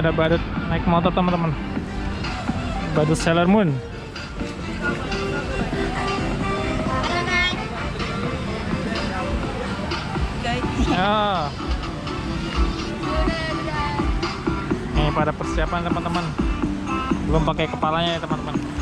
ada badut naik motor teman-teman. Badut Sailor Moon. Ya. Ini pada persiapan teman-teman. Belum pakai kepalanya ya teman-teman.